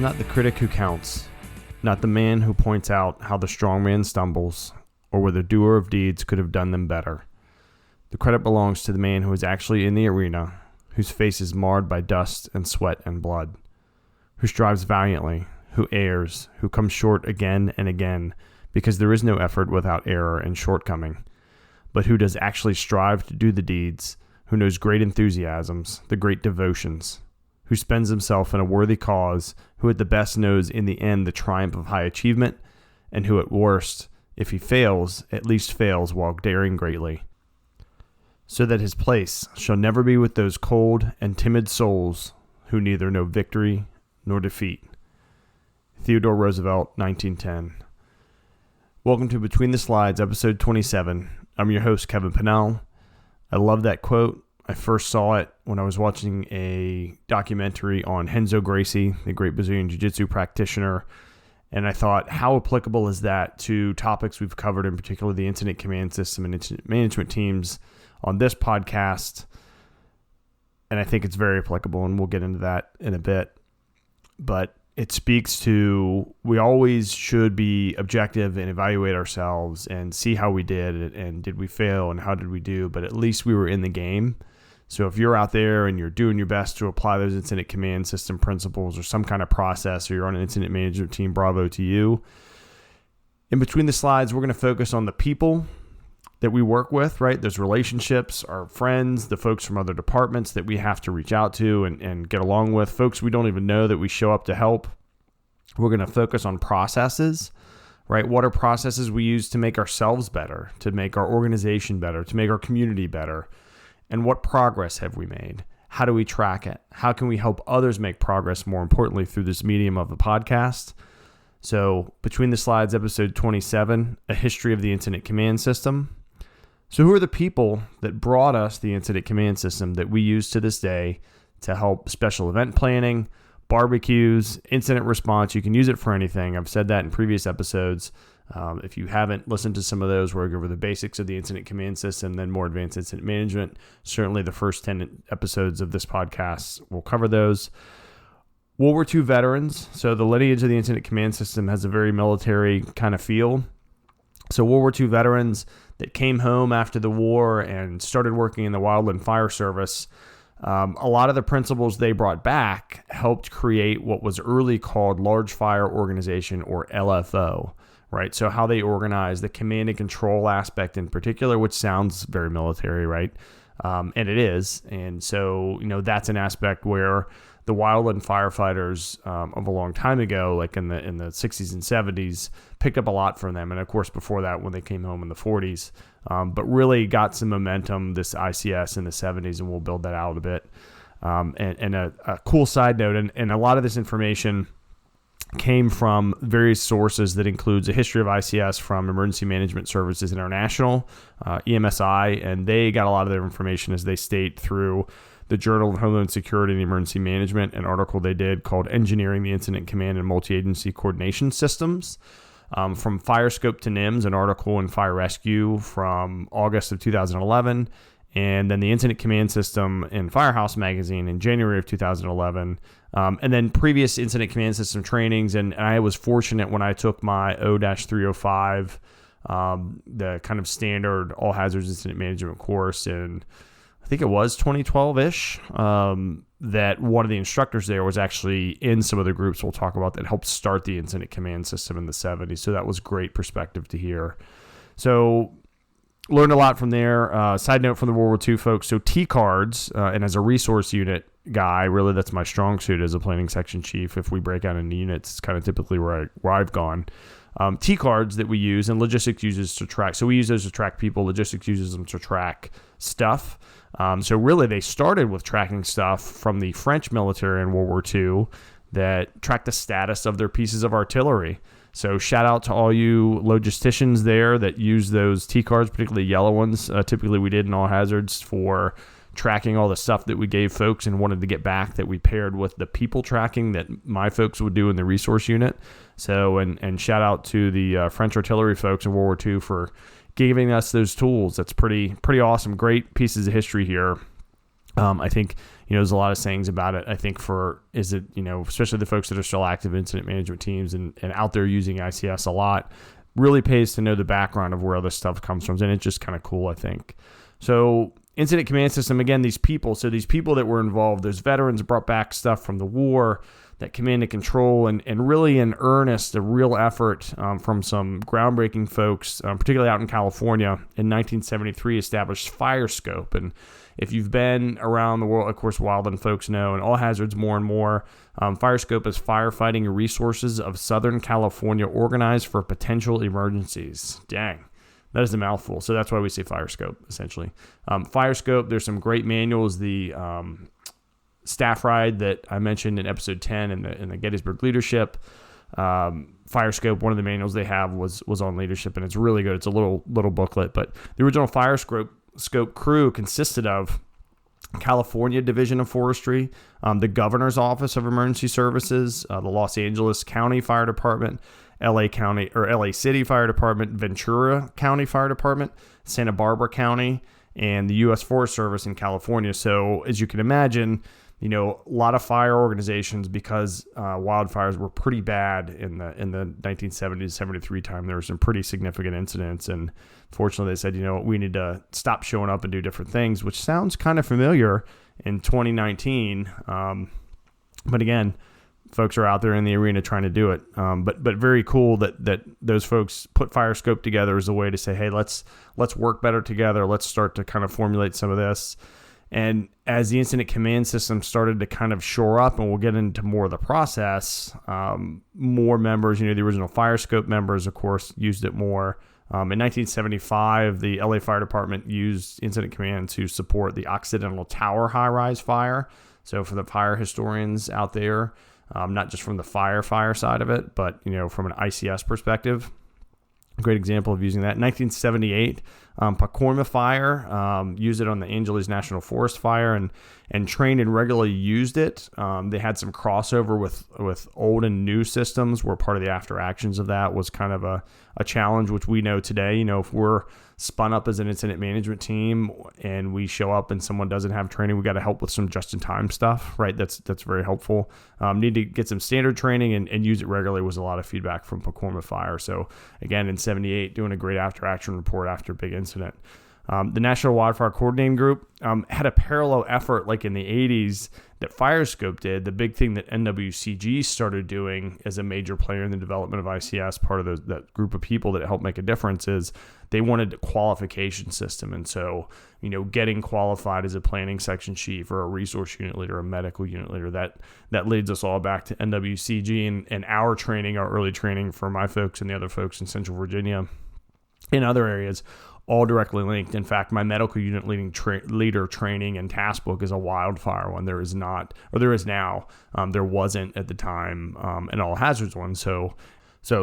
not the critic who counts, not the man who points out how the strong man stumbles, or where the doer of deeds could have done them better. The credit belongs to the man who is actually in the arena, whose face is marred by dust and sweat and blood, who strives valiantly, who errs, who comes short again and again, because there is no effort without error and shortcoming, but who does actually strive to do the deeds, who knows great enthusiasms, the great devotions, who spends himself in a worthy cause, who at the best knows in the end the triumph of high achievement, and who at worst, if he fails, at least fails while daring greatly, so that his place shall never be with those cold and timid souls who neither know victory nor defeat. Theodore Roosevelt, 1910. Welcome to Between the Slides, episode 27. I'm your host, Kevin Pennell. I love that quote. I first saw it when I was watching a documentary on Renzo Gracie, the great Brazilian Jiu-Jitsu practitioner, and I thought, how applicable is that to topics we've covered, in particular the incident command system and incident management teams on this podcast? And I think it's very applicable, and we'll get into that in a bit. But it speaks to, we always should be objective and evaluate ourselves and see how we did, and did we fail, and how did we do, but at least we were in the game. So if you're out there and you're doing your best to apply those incident command system principles or some kind of process, or you're on an incident management team, bravo to you. In between the slides, we're going to focus on the people that we work with, right? Those relationships, our friends, the folks from other departments that we have to reach out to and get along with, folks we don't even know that we show up to help. We're going to focus on processes, right? What are processes we use to make ourselves better, to make our organization better, to make our community better? And what progress have we made? How do we track it? How can we help others make progress, more importantly, through this medium of the podcast? So, Between the Slides, episode 27, a history of the incident command system. So who are the people that brought us the incident command system that we use to this day to help special event planning, barbecues, incident response? You can use it for anything. I've said that in previous episodes. If you haven't listened to some of those where I go over the basics of the incident command system, then more advanced incident management, certainly the first 10 episodes of this podcast will cover those. World War II veterans. So the lineage of the incident command system has a very military kind of feel. So World War II veterans that came home after the war and started working in the Wildland Fire Service, a lot of the principles they brought back helped create what was early called Large Fire Organization, or LFO, right? So how they organize the command and control aspect in particular, which sounds very military, right? And it is. And so, that's an aspect where the wildland firefighters of a long time ago, like in the 60s and 70s, picked up a lot from them. And of course, before that, when they came home in the 40s, but really got some momentum, this ICS in the 70s, and we'll build that out a bit. And a cool side note, and a lot of this information came from various sources that includes a history of ICS from Emergency Management Services International, EMSI, and they got a lot of their information, as they state, through the Journal of Homeland Security and Emergency Management, an article they did called Engineering the Incident Command and Multi-Agency Coordination Systems. From Fire Scope to NIMS, an article in Fire Rescue from August of 2011, and then the Incident Command System in Firehouse Magazine in January of 2011, and then previous Incident Command System trainings. And I was fortunate when I took my O-305, the kind of standard all hazards incident management course in, I think it was 2012-ish, that one of the instructors there was actually in some of the groups we'll talk about that helped start the incident command system in the 70s. So that was great perspective to hear. So learned a lot from there. Side note from the World War II folks. So T-cards, and as a resource unit guy, really that's my strong suit as a planning section chief. If we break out into units, it's kind of typically where I've gone. T-cards that we use, and logistics uses to track. So we use those to track people. Logistics uses them to track stuff. So really they started with tracking stuff from the French military in World War II that tracked the status of their pieces of artillery. So shout out to all you logisticians there that use those T-cards, particularly yellow ones. Typically we did in all hazards for tracking all the stuff that we gave folks and wanted to get back, that we paired with the people tracking that my folks would do in the resource unit. So, and shout out to the French artillery folks in World War II for giving us those tools. That's pretty awesome. Great pieces of history here. I think, there's a lot of sayings about it. I think especially the folks that are still active incident management teams and out there using ICS a lot, really pays to know the background of where all this stuff comes from. And it's just kind of cool, I think. So incident command system, again, these people that were involved, those veterans brought back stuff from the war, that command and control, and really in earnest, a real effort from some groundbreaking folks, particularly out in California, in 1973 established FireScope. And if you've been around the world, of course, wildland folks know, and all hazards more and more, FireScope is firefighting resources of Southern California organized for potential emergencies. Dang. That is a mouthful. So that's why we say FireScope, essentially. FireScope, there's some great manuals. The staff ride that I mentioned in episode 10 in the Gettysburg Leadership. FireScope, one of the manuals they have was on leadership, and it's really good. It's a little booklet. But the original FireScope crew consisted of California Division of Forestry, the Governor's Office of Emergency Services, the Los Angeles County Fire Department, LA City Fire Department, Ventura County Fire Department, Santa Barbara County, and the U.S. Forest Service in California. So as you can imagine, a lot of fire organizations, because wildfires were pretty bad in the 1970s, 73 time. There were some pretty significant incidents, and fortunately they said, we need to stop showing up and do different things, which sounds kind of familiar in 2019. But again, folks are out there in the arena trying to do it. But very cool that those folks put FireScope together as a way to say, hey, let's work better together. Let's start to kind of formulate some of this. And as the incident command system started to kind of shore up, and we'll get into more of the process, more members, the original FireScope members, of course, used it more. In 1975, the LA Fire Department used incident command to support the Occidental Tower high-rise fire. So for the fire historians out there, not just from the fire side of it, but from an ICS perspective. A great example of using that. 1978, Pacoima Fire used it on the Angeles National Forest fire and trained and regularly used it. They had some crossover with old and new systems, where part of the after actions of that was kind of a challenge, which we know today. If we're spun up as an incident management team and we show up and someone doesn't have training, we got to help with some just-in-time stuff, right? That's very helpful. Need to get some standard training and use it regularly was a lot of feedback from Pacoima Fire. So again, in 78, doing a great after-action report after a big incident. The National Wildfire Coordinating Group had a parallel effort like in the 80s that FireScope did. The big thing that NWCG started doing as a major player in the development of ICS, part of that group of people that helped make a difference, is they wanted a qualification system. And so, getting qualified as a planning section chief or a resource unit leader, a medical unit leader, that leads us all back to NWCG and our training, our early training for my folks and the other folks in Central Virginia in other areas, all directly linked. In fact, my medical unit leader training and task book is a wildfire one. There is not, or there is now. There wasn't at the time an all hazards one. So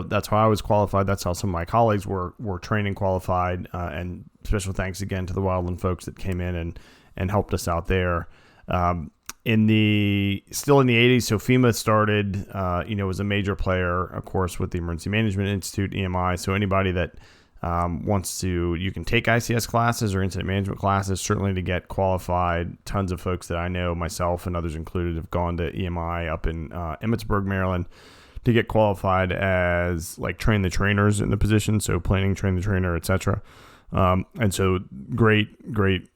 that's how I was qualified. That's how some of my colleagues were trained and qualified. And special thanks again to the wildland folks that came in and helped us out there. Still in the 80s, so FEMA started, was a major player, of course, with the Emergency Management Institute, EMI. So anybody that wants to, you can take ICS classes or incident management classes, certainly to get qualified. Tons of folks that I know, myself and others included, have gone to EMI up in Emmitsburg, Maryland, to get qualified as train the trainers in the position. So planning, train the trainer, etc. And so great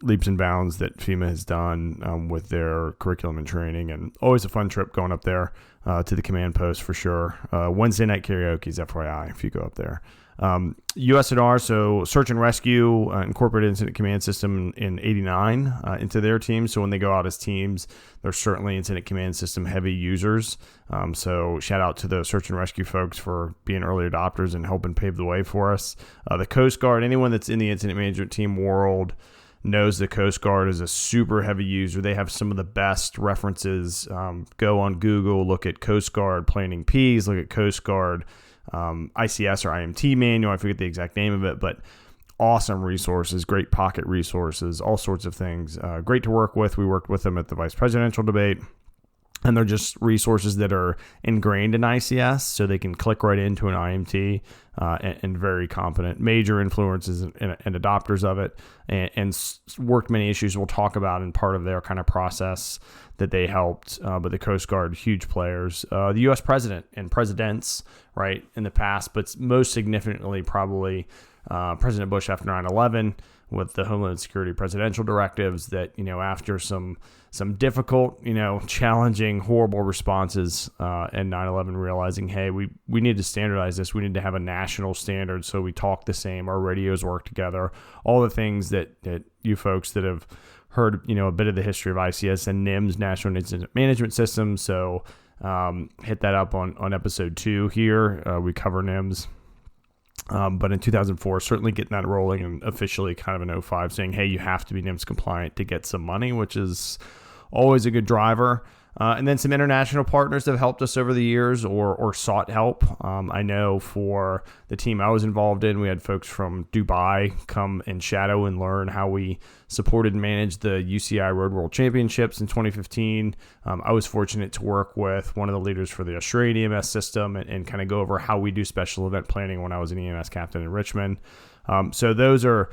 leaps and bounds that FEMA has done with their curriculum and training, and always a fun trip going up there to the command post for sure. Wednesday night karaoke's FYI if you go up there. USNR, so Search and Rescue, incorporated Incident Command System in 89 into their team. So when they go out as teams, they're certainly Incident Command System heavy users. So shout out to the Search and Rescue folks for being early adopters and helping pave the way for us. The Coast Guard, anyone that's in the Incident Management Team world knows the Coast Guard is a super heavy user. They have some of the best references. Go on Google, look at Coast Guard planning Ps, look at Coast Guard ICS or IMT manual. I forget the exact name of it, but awesome resources, great pocket resources, all sorts of things. Great to work with. We worked with them at the vice presidential debate. And they're just resources that are ingrained in ICS, so they can click right into an IMT and very competent. Major influences and adopters of it, and worked many issues we'll talk about in part of their kind of process that they helped. But the Coast Guard, huge players. The U.S. president and presidents, right, in the past, but most significantly probably President Bush after 9/11 with the Homeland Security presidential directives that, after some difficult, challenging, horrible responses and 9/11 realizing, hey, we need to standardize this. We need to have a national standard so we talk the same, our radios work together, all the things that you folks that have heard, a bit of the history of ICS and NIMS, National Incident Management System. So hit that up on episode 2 here. We cover NIMS. But in 2004, certainly getting that rolling, and officially kind of in 2005 saying, hey, you have to be NIMS compliant to get some money, which is always a good driver. And then some international partners have helped us over the years or sought help. I know for the team I was involved in, we had folks from Dubai come and shadow and learn how we supported and managed the UCI Road World Championships in 2015. I was fortunate to work with one of the leaders for the Australian EMS system and kind of go over how we do special event planning when I was an EMS captain in Richmond. So those are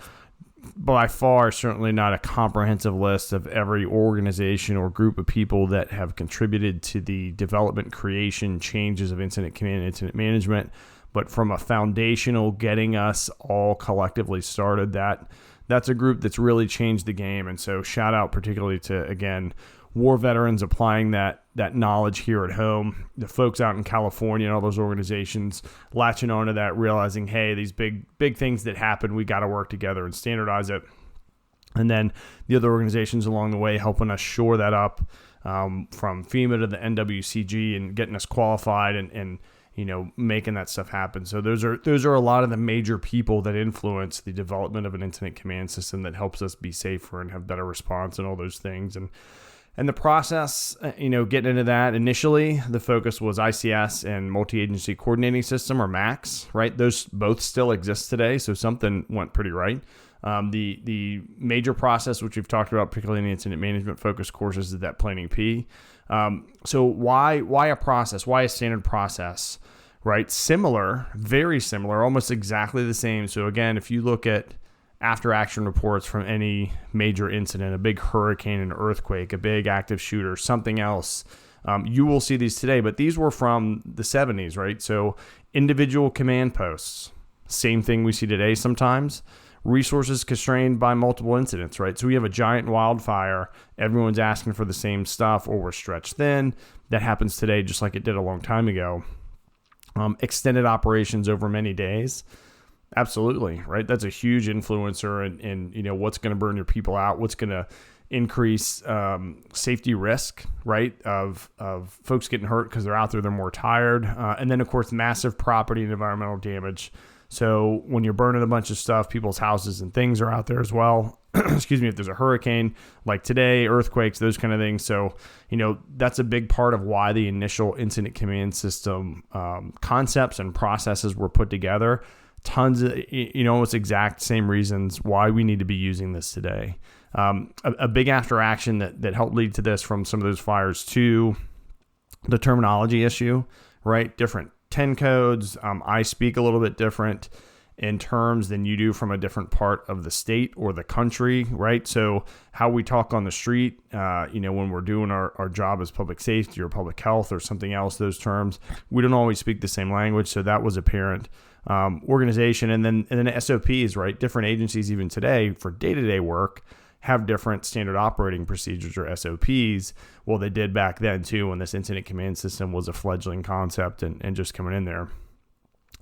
by far certainly not a comprehensive list of every organization or group of people that have contributed to the development, creation, changes of incident command and incident management. But from a foundational getting us all collectively started, that's a group that's really changed the game. And so shout out particularly to, again, war veterans applying that knowledge here at home, the folks out in California and all those organizations latching onto that, realizing, hey, these big things that happen, we got to work together and standardize it. And then the other organizations along the way helping us shore that up, from FEMA to the NWCG and getting us qualified and making that stuff happen. So those are a lot of the major people that influence the development of an incident command system that helps us be safer and have better response and all those things. And the process, getting into that, initially, the focus was ICS and Multi-Agency Coordinating System, or MACS, right? Those both still exist today, so something went pretty right. The major process, which we've talked about, particularly in the incident management focus courses, is that planning P. So why a process? Why a standard process, right? Similar, very similar, almost exactly the same. So again, if you look at after action reports from any major incident, a big hurricane, an earthquake, a big active shooter, something else, you will see these today, but these were from the 70s, right? So individual command posts, same thing we see today sometimes. Resources constrained by multiple incidents, right? So we have a giant wildfire, everyone's asking for the same stuff, or we're stretched thin. That happens today just like it did a long time ago. Extended operations over many days. Absolutely, right? That's a huge influencer in what's going to burn your people out, what's going to increase safety risk, right, of folks getting hurt because they're out there, they're more tired. And then, of course, massive property and environmental damage. So when you're burning a bunch of stuff, people's houses and things are out there as well. Excuse me, if there's a hurricane like today, earthquakes, those kind of things. So, that's a big part of why the initial incident command system concepts and processes were put together. Tons of, almost exact same reasons why we need to be using this today. A big after action that helped lead to this from some of those fires too, the terminology issue, right? Different 10 codes. I speak a little bit different in terms than you do from a different part of the state or the country, right? So how we talk on the street, when we're doing our job as public safety or public health or something else, those terms, we don't always speak the same language. So that was apparent. Organization and then SOPs, right? Different agencies even today for day-to-day work have different standard operating procedures or SOPs. Well, they did back then too when this incident command system was a fledgling concept and just coming in there.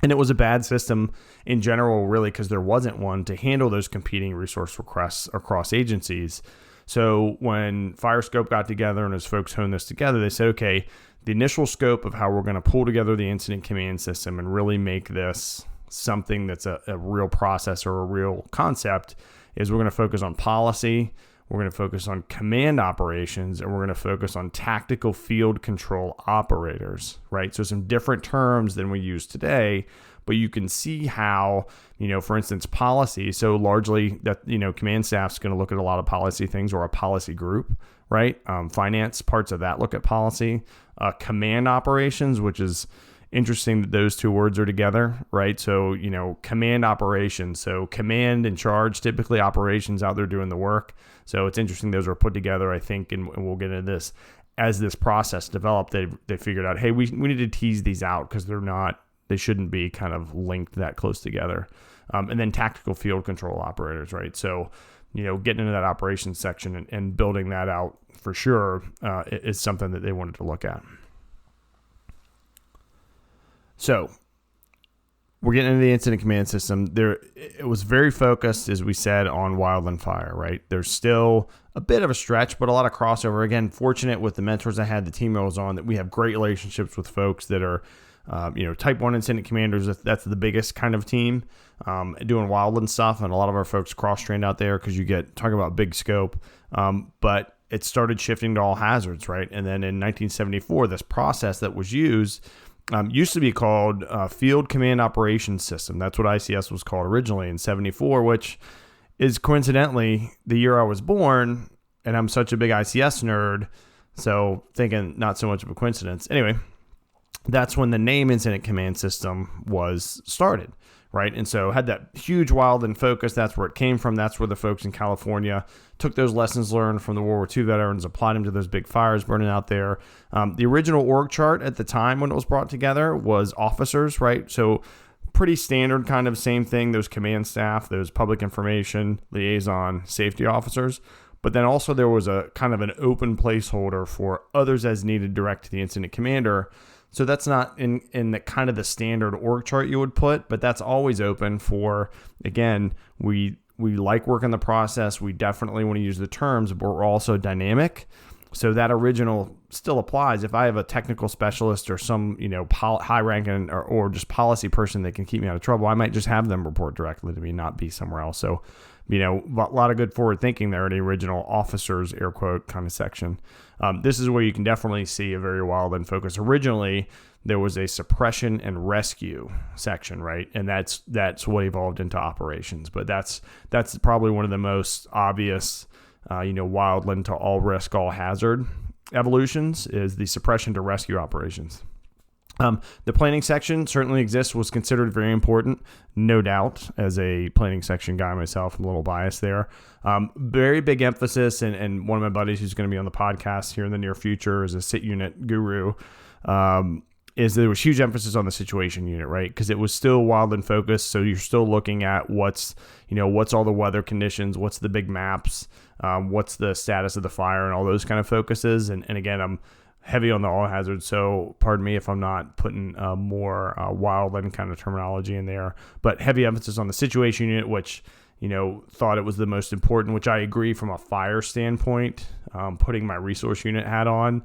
And it was a bad system in general, really, because there wasn't one to handle those competing resource requests across agencies. So when Firescope got together and as folks honed this together, they said, okay, the initial scope of how we're going to pull together the incident command system and really make this something that's a real process or a real concept is we're going to focus on policy, we're going to focus on command operations, and we're going to focus on tactical field control operators, right? So some different terms than we use today, but you can see how, for instance, policy. So largely that, command staff's going to look at a lot of policy things or a policy group, right? Finance parts of that look at policy. Command operations, which is interesting that those two words are together, right? So, command operations. So command and charge, typically operations out there doing the work. So it's interesting those were put together, I think, and we'll get into this. As this process developed, they figured out, hey, we need to tease these out because they shouldn't be kind of linked that close together. And then tactical field control operators, right? So, getting into that operations section and building that out for sure is something that they wanted to look at. So we're getting into the incident command system. It was very focused, as we said, on wildland fire, right? There's still a bit of a stretch, but a lot of crossover. Again, fortunate with the mentors I had, the team I was on, that we have great relationships with folks that are, type 1 incident commanders. That's the biggest kind of team doing wildland stuff. And a lot of our folks cross-trained out there because talking about big scope. But it started shifting to all hazards, right? And then in 1974, this process that was used to be called Field Command Operations System. That's what ICS was called originally in 74, which is coincidentally the year I was born, and I'm such a big ICS nerd, so thinking not so much of a coincidence. Anyway, that's when the name Incident Command System was started, right? And so had that huge wildland focus. That's where it came from. That's where the folks in California took those lessons learned from the World War II veterans, applied them to those big fires burning out there. The original org chart at the time when it was brought together was officers, right? So pretty standard kind of same thing, those command staff, those public information, liaison, safety officers. But then also there was a kind of an open placeholder for others as needed direct to the incident commander. So that's not in the kind of the standard org chart you would put, but that's always open for, again, we like working the process. We definitely want to use the terms, but we're also dynamic. So that original still applies. If I have a technical specialist or some, high ranking or just policy person that can keep me out of trouble, I might just have them report directly to me, not be somewhere else. So, a lot of good forward thinking there in the original officers, air quote, kind of section. This is where you can definitely see a very wildland focus. Originally, there was a suppression and rescue section, right? And that's what evolved into operations. But that's probably one of the most obvious, wildland to all risk, all hazard evolutions is the suppression to rescue operations. The planning section certainly exists, was considered very important, no doubt. As a planning section guy myself, I'm a little biased there. Very big emphasis, and one of my buddies who's going to be on the podcast here in the near future is a sit unit guru, is there was huge emphasis on the situation unit, right? Because it was still wildland focused, so you're still looking at what's all the weather conditions, what's the big maps, what's the status of the fire, and all those kind of focuses. And again, I'm heavy on the all hazards, so pardon me if I'm not putting more wildland kind of terminology in there, but heavy emphasis on the situation unit, which thought it was the most important, which I agree from a fire standpoint. Putting my resource unit hat on,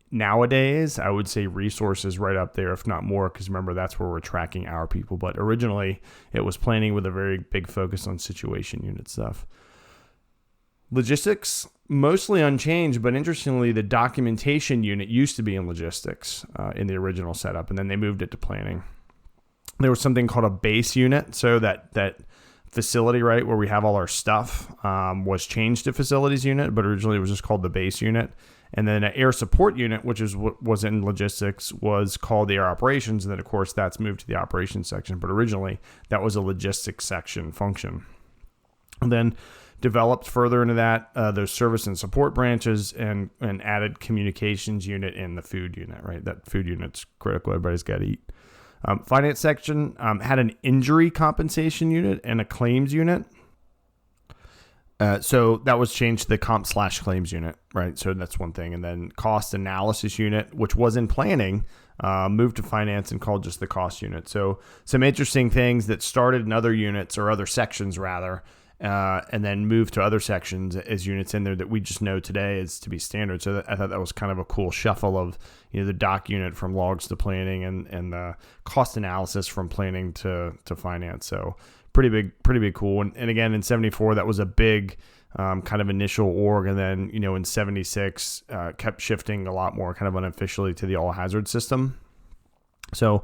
nowadays I would say resources right up there, if not more, because remember that's where we're tracking our people. But originally it was planning with a very big focus on situation unit stuff. Logistics, mostly unchanged, but interestingly, the documentation unit used to be in logistics in the original setup, and then they moved it to planning. There was something called a base unit, so that facility, right, where we have all our stuff, was changed to facilities unit, but originally it was just called the base unit. And then an air support unit, which is what was in logistics, was called the air operations, and then of course that's moved to the operations section, but originally that was a logistics section function. And then developed further into that, those service and support branches, and added communications unit in the food unit, right? That food unit's critical. Everybody's got to eat. Finance section had an injury compensation unit and a claims unit. So that was changed to the comp/claims unit, right? So that's one thing. And then cost analysis unit, which was in planning, moved to finance and called just the cost unit. So some interesting things that started in other units, or other sections rather, and then moved to other sections as units in there that we just know today is to be standard. So I thought that was kind of a cool shuffle of, the doc unit from logs to planning, and the cost analysis from planning to finance. So pretty big cool. And again, in 74, that was a big kind of initial org. And then, in 76, kept shifting a lot more kind of unofficially to the all hazard system. So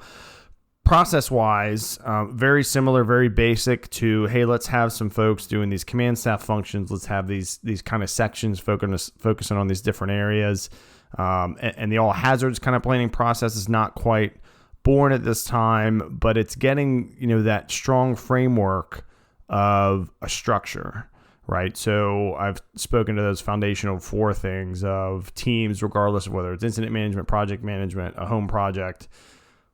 Process-wise, very similar, very basic to, hey, let's have some folks doing these command staff functions. Let's have these kind of sections focusing on these different areas. And the all hazards kind of planning process is not quite born at this time, but it's getting, that strong framework of a structure, right? So I've spoken to those foundational 4 things of teams, regardless of whether it's incident management, project management, a home project,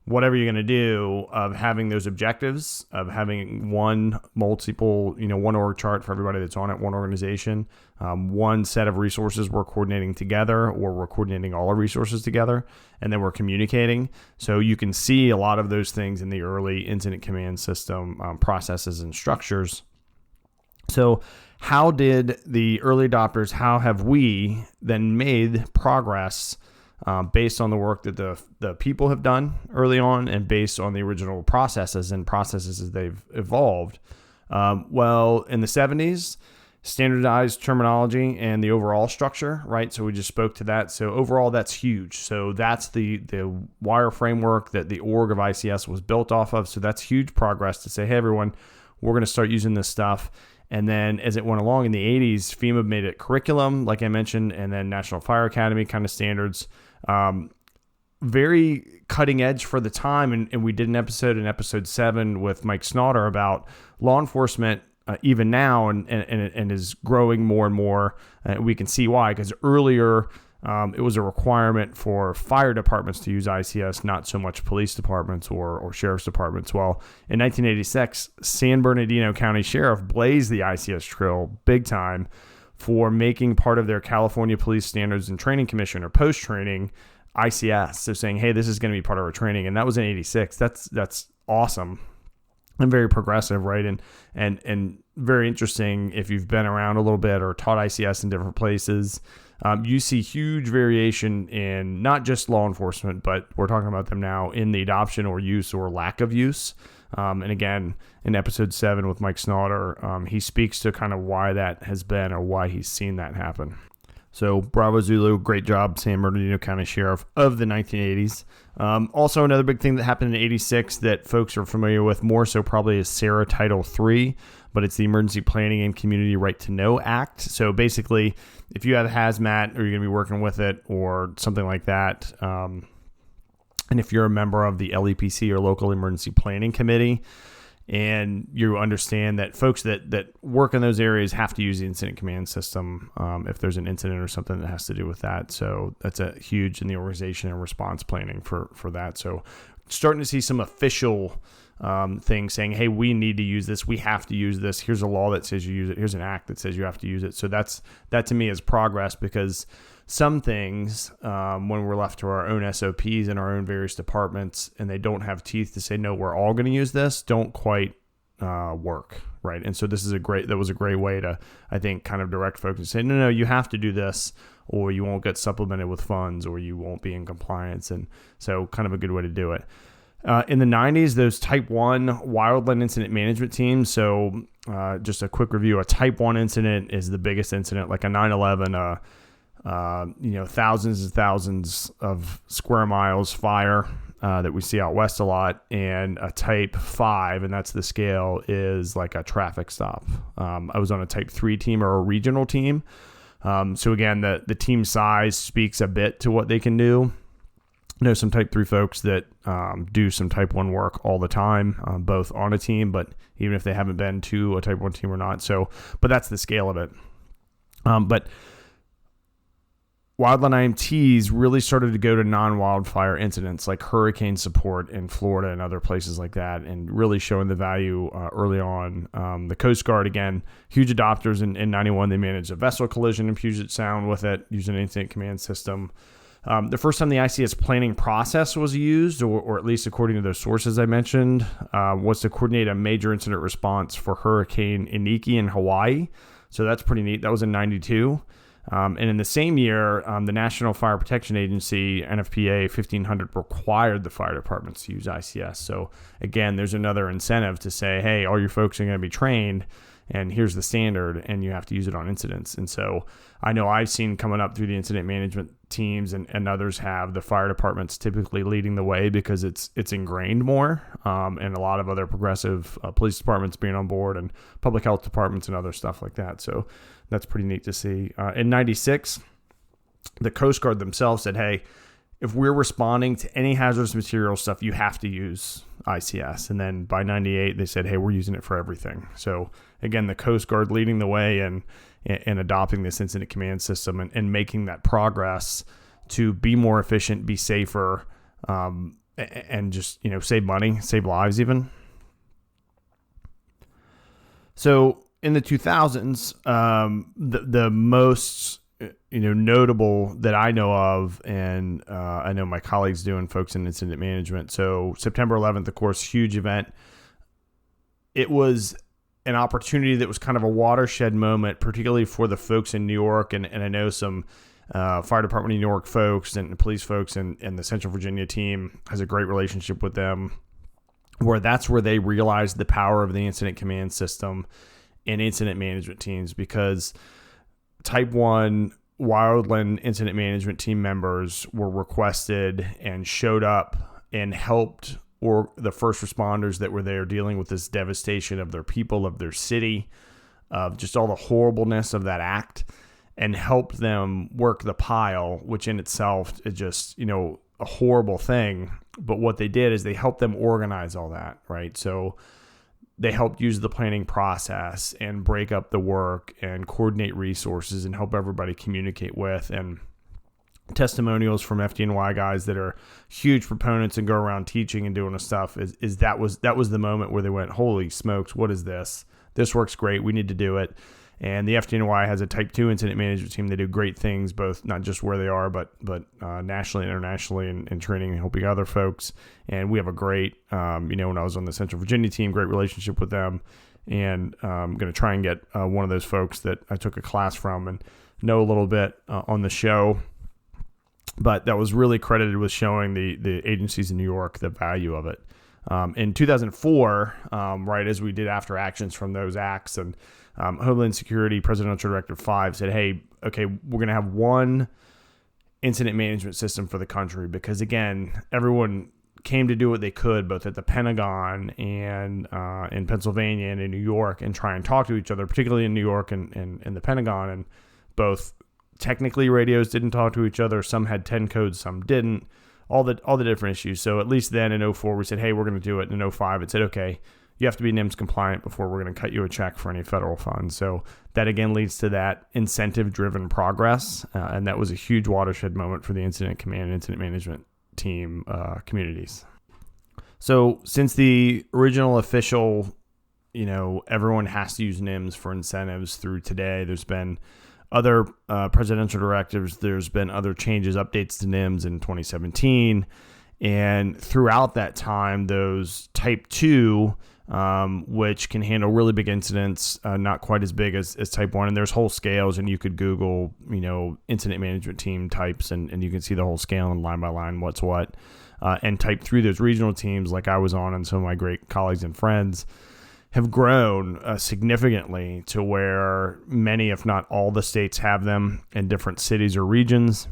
whatever you're going to do, of having those objectives, of having one org chart for everybody that's on it, one organization, one set of resources we're coordinating together, or we're coordinating all our resources together, and then we're communicating. So you can see a lot of those things in the early incident command system processes and structures. So how did the early adopters, how have we then made progress based on the work that the people have done early on, and based on the original processes as they've evolved? Well, in the 70s, standardized terminology and the overall structure, right? So we just spoke to that. So overall, that's huge. So that's the wire framework that the org of ICS was built off of. So that's huge progress to say, hey, everyone, we're going to start using this stuff. And then as it went along in the 80s, FEMA made it curriculum, like I mentioned, and then National Fire Academy kind of standards. Very cutting edge for the time. And we did an episode in episode 7 with Mike Snodder about law enforcement even now, and is growing more and more. We can see why, because earlier it was a requirement for fire departments to use ICS, not so much police departments or sheriff's departments. Well, in 1986, San Bernardino County Sheriff blazed the ICS trail big time for making part of their California Police Standards and Training Commission, or post-training, ICS. So saying, hey, this is going to be part of our training. And that was in 86. That's awesome and very progressive, right? And very interesting if you've been around a little bit or taught ICS in different places. You see huge variation in not just law enforcement, but we're talking about them now in the adoption or use or lack of use. And again, in episode 7 with Mike Snodder, he speaks to kind of why that has been, or why he's seen that happen. So Bravo Zulu, great job, San Bernardino County Sheriff of the 1980s. Also, another big thing that happened in 86 that folks are familiar with more so probably is SARA Title III, but it's the Emergency Planning and Community Right to Know Act. So basically, if you have hazmat, or you're going to be working with it or something like that, and if you're a member of the LEPC, or Local Emergency Planning Committee, and you understand that folks that work in those areas have to use the incident command system if there's an incident or something that has to do with that. So that's a huge in the organization and response planning for that. So starting to see some official things saying, hey, we need to use this. We have to use this. Here's a law that says you use it. Here's an act that says you have to use it. So that to me is progress, because some things, when we're left to our own SOPs in our own various departments, and they don't have teeth to say, no, we're all going to use this, don't quite work, right? And so that was a great way to, I think, kind of direct folks and say, no, you have to do this, or you won't get supplemented with funds, or you won't be in compliance. And so kind of a good way to do it. In the 90s, those Type 1 wildland incident management teams. So just a quick review, a Type 1 incident is the biggest incident, like a 9/11, thousands and thousands of square miles fire that we see out west a lot. And a Type 5, and that's the scale, is like a traffic stop. I was on a Type 3 team, or a regional team. So again, the team size speaks a bit to what they can do. I know some Type 3 folks that do some Type 1 work all the time, both on a team, but even if they haven't been to a Type 1 team or not. So, but that's the scale of it. But wildland IMTs really started to go to non-wildfire incidents like hurricane support in Florida and other places like that, and really showing the value early on. The Coast Guard, again, huge adopters in 91. They managed a vessel collision in Puget Sound with it, using an incident command system. The first time the ICS planning process was used, or at least according to those sources I mentioned, was to coordinate a major incident response for Hurricane Iniki in Hawaii. So that's pretty neat. That was in 92. And in the same year, the National Fire Protection Agency, NFPA 1500, required the fire departments to use ICS. So again, there's another incentive to say, hey, all your folks are going to be trained, and here's the standard, and you have to use it on incidents. And so I know I've seen coming up through the incident management teams, and others have, the fire departments typically leading the way because it's ingrained more, and a lot of other progressive police departments being on board, and public health departments and other stuff like that. So that's pretty neat to see. In 96, the Coast Guard themselves said, hey, if we're responding to any hazardous material stuff, you have to use ICS. And then by 98, they said, hey, we're using it for everything. So again, the Coast Guard leading the way and adopting this incident command system and making that progress to be more efficient, be safer, and just, save money, save lives even. So in the 2000s, the most notable that I know of, and I know my colleagues do, and folks in incident management. So September 11th, of course, huge event. It was an opportunity that was kind of a watershed moment, particularly for the folks in New York. And I know some fire department in New York folks and police folks and the Central Virginia team has a great relationship with them, where that's where they realized the power of the incident command system and incident management teams, because Type 1 wildland incident management team members were requested and showed up and helped the first responders that were there dealing with this devastation of their people, of their city, of just all the horribleness of that act, and helped them work the pile, which in itself is just, a horrible thing. But what they did is they helped them organize all that, right? So they helped use the planning process and break up the work and coordinate resources and help everybody communicate with. And testimonials from FDNY guys that are huge proponents and go around teaching and doing this stuff is that was the moment where they went, holy smokes, what is this? This works great. We need to do it. And the FDNY has a Type 2 incident management team. They do great things, both not just where they are, but nationally and internationally, and training and helping other folks. And we have a great, when I was on the Central Virginia team, great relationship with them. And I'm going to try and get one of those folks that I took a class from and know a little bit on the show. But that was really credited with showing the agencies in New York the value of it. In 2004, right as we did after actions from those acts, and Homeland Security Presidential Directive 5 said, hey, okay, we're going to have one incident management system for the country, because, again, everyone came to do what they could, both at the Pentagon and in Pennsylvania and in New York, and try and talk to each other, particularly in New York and the Pentagon. And both technically radios didn't talk to each other. Some had 10 codes, some didn't. All the different issues. So at least then in 04, we said, hey, we're going to do it. And in 05, it said, okay, you have to be NIMS compliant before we're going to cut you a check for any federal funds. So that, again, leads to that incentive-driven progress. And that was a huge watershed moment for the incident command and incident management team communities. So since the original official, everyone has to use NIMS for incentives through today, there's been other presidential directives, there's been other changes, updates to NIMS in 2017. And throughout that time, those Type 2, which can handle really big incidents, not quite as big as Type 1. And there's whole scales, and you could Google, incident management team types, and you can see the whole scale and line by line what's what. And Type 3, those regional teams like I was on, and some of my great colleagues and friends have grown significantly to where many, if not all, the states have them in different cities or regions.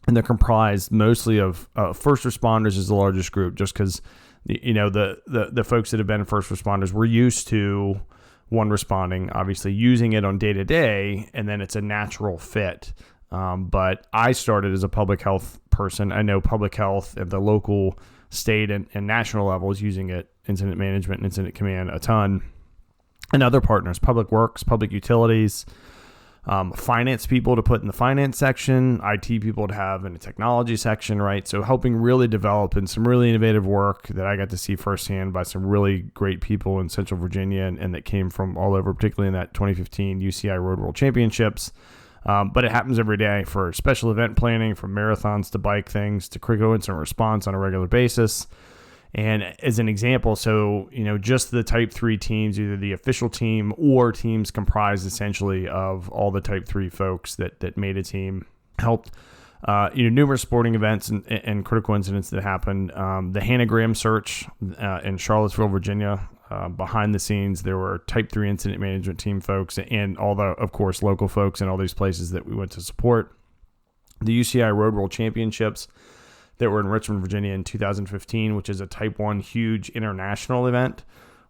And they're comprised mostly of first responders is the largest group, just because the folks that have been first responders, we're used to one responding, obviously using it on day to day, and then it's a natural fit. But I started as a public health person. I know public health at the local, state, and national levels using it, incident management and incident command, a ton. And other partners, public works, public utilities, finance people to put in the finance section, IT people to have in the technology section, right? So helping really develop in some really innovative work that I got to see firsthand by some really great people in Central Virginia and that came from all over, particularly in that 2015 UCI Road World Championships. But it happens every day, for special event planning, from marathons to bike things to critical incident response on a regular basis. And as an example, so, just the Type 3 teams, either the official team or teams comprised essentially of all the Type 3 folks that made a team, helped, numerous sporting events and critical incidents that happened. The Hannah Graham search in Charlottesville, Virginia, Behind the scenes, there were Type 3 incident management team folks and all the, of course, local folks in all these places that we went to support. The UCI Road World Championships that were in Richmond, Virginia in 2015, which is a Type 1 huge international event,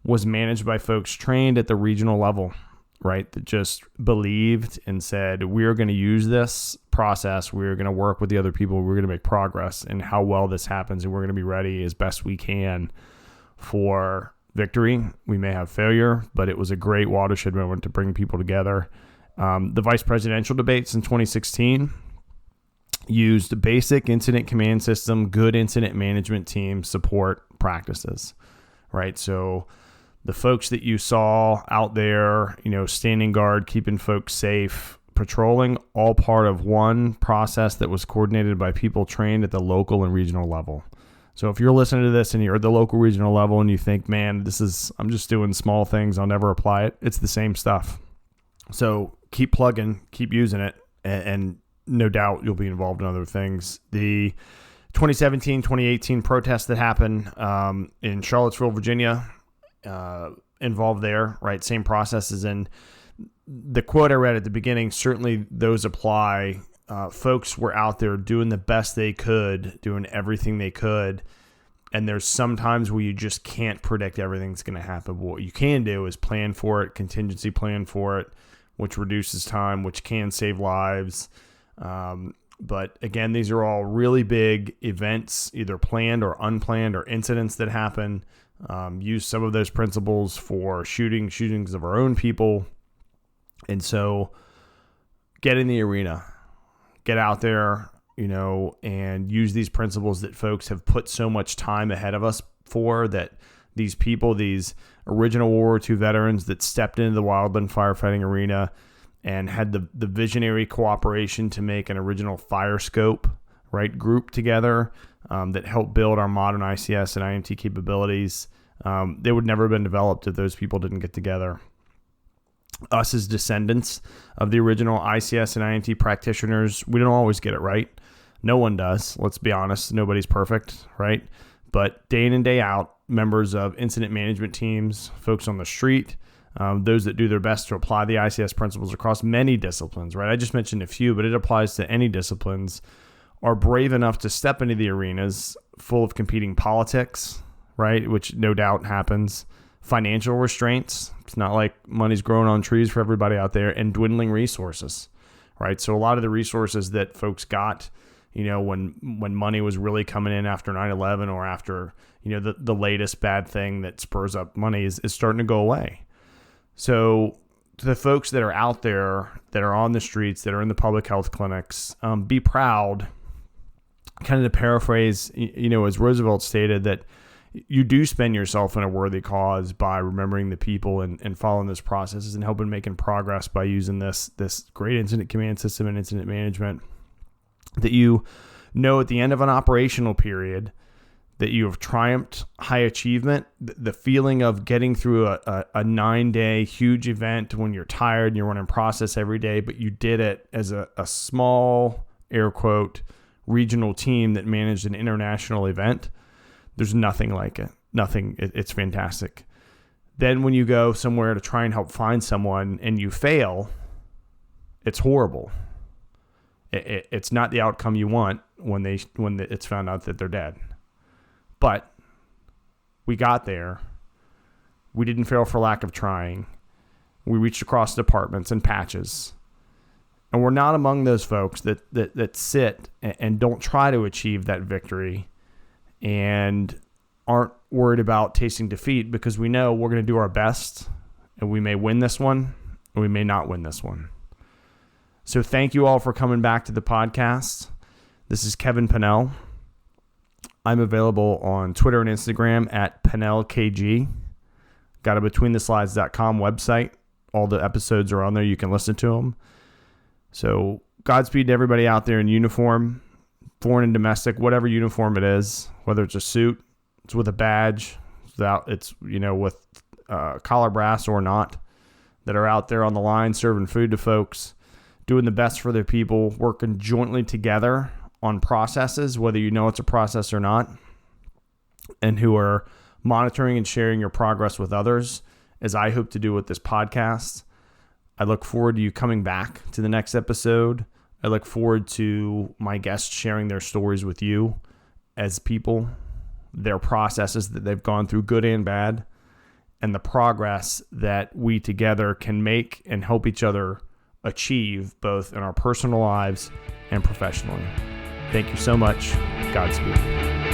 was managed by folks trained at the regional level, right? That just believed and said, we're going to use this process. We're going to work with the other people. We're going to make progress in how well this happens. And we're going to be ready as best we can for victory. We may have failure, but it was a great watershed moment to bring people together. The vice presidential debates in 2016 used basic incident command system, good incident management team support practices, right? So the folks that you saw out there, standing guard, keeping folks safe, patrolling, all part of one process that was coordinated by people trained at the local and regional level. So if you're listening to this and you're at the local regional level and you think, man, I'm just doing small things, I'll never apply it. It's the same stuff. So keep plugging, keep using it, and no doubt you'll be involved in other things. The 2017, 2018 protests that happened in Charlottesville, Virginia, involved there, right? Same processes. And the quote I read at the beginning, certainly those apply. Folks were out there doing the best they could, doing everything they could. And there's sometimes where you just can't predict everything's going to happen. But what you can do is plan for it, contingency plan for it, which reduces time, which can save lives. But again, these are all really big events, either planned or unplanned, or incidents that happen. Use some of those principles for shootings of our own people. And so get in the arena, get out there, and use these principles that folks have put so much time ahead of us for, that these people, these original World War II veterans that stepped into the wildland firefighting arena and had the visionary cooperation to make an original fire scope, right, group together that helped build our modern ICS and IMT capabilities. They would never have been developed if those people didn't get together. Us as descendants of the original ICS and IMT practitioners, we don't always get it right. No one does. Let's be honest. Nobody's perfect, right? But day in and day out, members of incident management teams, folks on the street, those that do their best to apply the ICS principles across many disciplines, right? I just mentioned a few, but it applies to any disciplines, are brave enough to step into the arenas full of competing politics, right? Which no doubt happens. Financial restraints. It's not like money's growing on trees for everybody out there, and dwindling resources, right? So a lot of the resources that folks got, when money was really coming in after 9/11 or after, the latest bad thing that spurs up money is starting to go away. So to the folks that are out there, that are on the streets, that are in the public health clinics, be proud, kind of to paraphrase, as Roosevelt stated, that you do spend yourself in a worthy cause by remembering the people and following those processes and helping making progress by using this great incident command system and incident management, that at the end of an operational period that you have triumphed, high achievement, the feeling of getting through a 9-day huge event when you're tired and you're running process every day, but you did it as a small, air quote, regional team that managed an international event. There's nothing like it. Nothing. It's fantastic. Then when you go somewhere to try and help find someone and you fail, it's horrible. It's not the outcome you want when it's found out that they're dead. But we got there. We didn't fail for lack of trying. We reached across departments and patches. And we're not among those folks that sit and don't try to achieve that victory and aren't worried about tasting defeat, because we know we're going to do our best, and we may win this one and we may not win this one. So thank you all for coming back to the podcast. This is Kevin Pennell. I'm available on Twitter and Instagram at PennellKG. Got a BetweenTheSlides.com website. All the episodes are on there. You can listen to them. So Godspeed to everybody out there in uniform, foreign and domestic, whatever uniform it is, whether it's a suit, it's with a badge, it's with collar brass or not, that are out there on the line serving food to folks, doing the best for their people, working jointly together on processes, whether it's a process or not, and who are monitoring and sharing your progress with others, as I hope to do with this podcast. I look forward to you coming back to the next episode. I look forward to my guests sharing their stories with you as people, their processes that they've gone through, good and bad, and the progress that we together can make and help each other achieve both in our personal lives and professionally. Thank you so much. Godspeed.